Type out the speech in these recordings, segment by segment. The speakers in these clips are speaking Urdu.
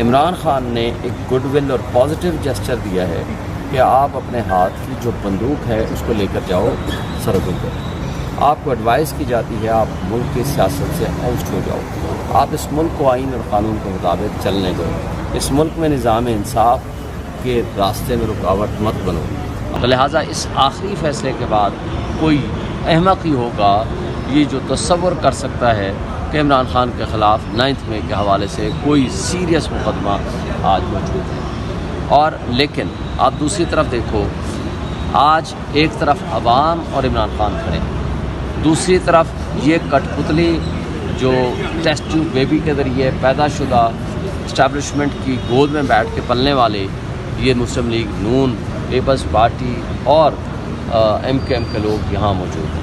عمران خان نے ایک گڈ ول اور پازیٹیو جسچر دیا ہے کہ آپ اپنے ہاتھ کی جو بندوق ہے اس کو لے کر جاؤ سرحدوں پر. آپ کو ایڈوائز کی جاتی ہے آپ ملک کی سیاست سے آؤٹ ہو جاؤ. آپ اس ملک کو آئین اور قانون کے مطابق چلنے دو. اس ملک میں نظام انصاف کے راستے میں رکاوٹ مت بنو. تو لہٰذا اس آخری فیصلے کے بعد کوئی احمق ہی ہوگا یہ جو تصور کر سکتا ہے کہ عمران خان کے خلاف 9 مئی کے حوالے سے کوئی سیریس مقدمہ آج موجود ہے. اور لیکن آپ دوسری طرف دیکھو، آج ایک طرف عوام اور عمران خان کھڑے ہیں، دوسری طرف یہ کٹ پتلی جو ٹیسٹ ٹیوب بیبی کے ذریعے پیدا شدہ اسٹیبلشمنٹ کی گود میں بیٹھ کے پلنے والے یہ مسلم لیگ نون، پیپلز پارٹی اور ایم کے لوگ یہاں موجود ہیں.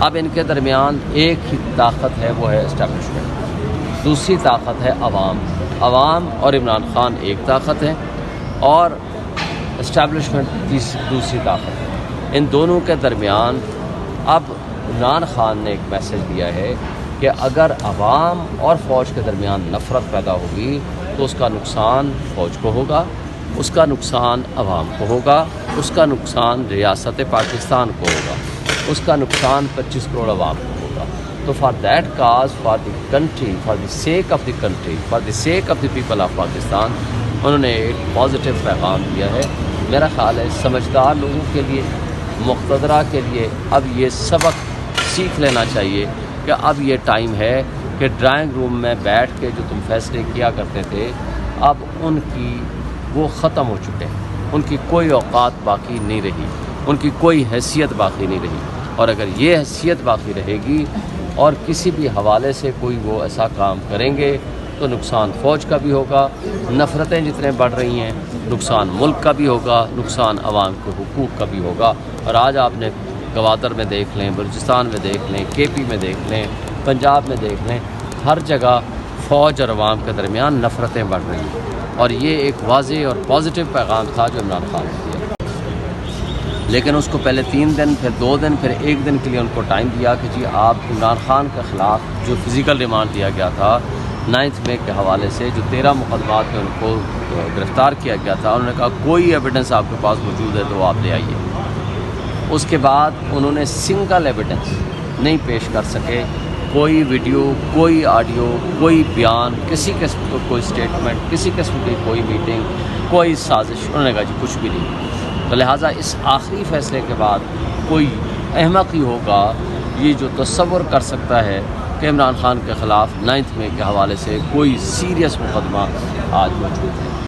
اب ان کے درمیان ایک ہی طاقت ہے، وہ ہے اسٹیبلشمنٹ. دوسری طاقت ہے عوام. عوام اور عمران خان ایک طاقت ہے اور اسٹیبلشمنٹ دوسری طاقت ہے. ان دونوں کے درمیان اب عمران خان نے ایک میسج دیا ہے کہ اگر عوام اور فوج کے درمیان نفرت پیدا ہوگی تو اس کا نقصان فوج کو ہوگا، اس کا نقصان عوام کو ہوگا، اس کا نقصان ریاست پاکستان کو ہوگا، اس کا نقصان 25 کروڑ عوام کو ہوگا. تو for that cause, for the country, for the sake of the country, for the sake of the people of Pakistan, انہوں نے ایک پازیٹیو پیغام دیا ہے. میرا خیال ہے سمجھدار لوگوں کے لیے، مقتدرہ کے لیے اب یہ سبق سیکھ لینا چاہیے کہ اب یہ ٹائم ہے کہ ڈرائنگ روم میں بیٹھ کے جو تم فیصلے کیا کرتے تھے اب ان کی وہ ختم ہو چکے ہیں. ان کی کوئی اوقات باقی نہیں رہی، ان کی کوئی حیثیت باقی نہیں رہی. اور اگر یہ حیثیت باقی رہے گی اور کسی بھی حوالے سے کوئی وہ ایسا کام کریں گے تو نقصان فوج کا بھی ہوگا، نفرتیں جتنے بڑھ رہی ہیں نقصان ملک کا بھی ہوگا، نقصان عوام کے حقوق کا بھی ہوگا. اور آج آپ نے گوادر میں دیکھ لیں، بلوچستان میں دیکھ لیں، کے پی میں دیکھ لیں، پنجاب میں دیکھ لیں، ہر جگہ فوج اور عوام کے درمیان نفرتیں بڑھ رہی ہیں. اور یہ ایک واضح اور پازیٹیو پیغام تھا جو عمران خان نے دیا. لیکن اس کو پہلے 3 دن، پھر 2 دن، پھر 1 دن کے لیے ان کو ٹائم دیا کہ جی آپ عمران خان کے خلاف جو فزیکل ریمانڈ دیا گیا تھا 9 مئی کے حوالے سے، جو 13 مقدمات میں ان کو گرفتار کیا گیا تھا، انہوں نے کہا کوئی ایویڈنس آپ کے پاس موجود ہے تو آپ لے آئیے. اس کے بعد انہوں نے سنگل ایویڈنس نہیں پیش کر سکے، کوئی ویڈیو، کوئی آڈیو، کوئی بیان، کسی قسم کا کوئی اسٹیٹمنٹ، کسی قسم کی کوئی میٹنگ، کوئی سازش. انہوں نے کہا جی کچھ بھی نہیں. تو لہٰذا اس آخری فیصلے کے بعد کوئی احمق ہی ہوگا یہ جو تصور کر سکتا ہے کہ عمران خان کے خلاف 9 مئی کے حوالے سے کوئی سیریس مقدمہ آج موجود ہے.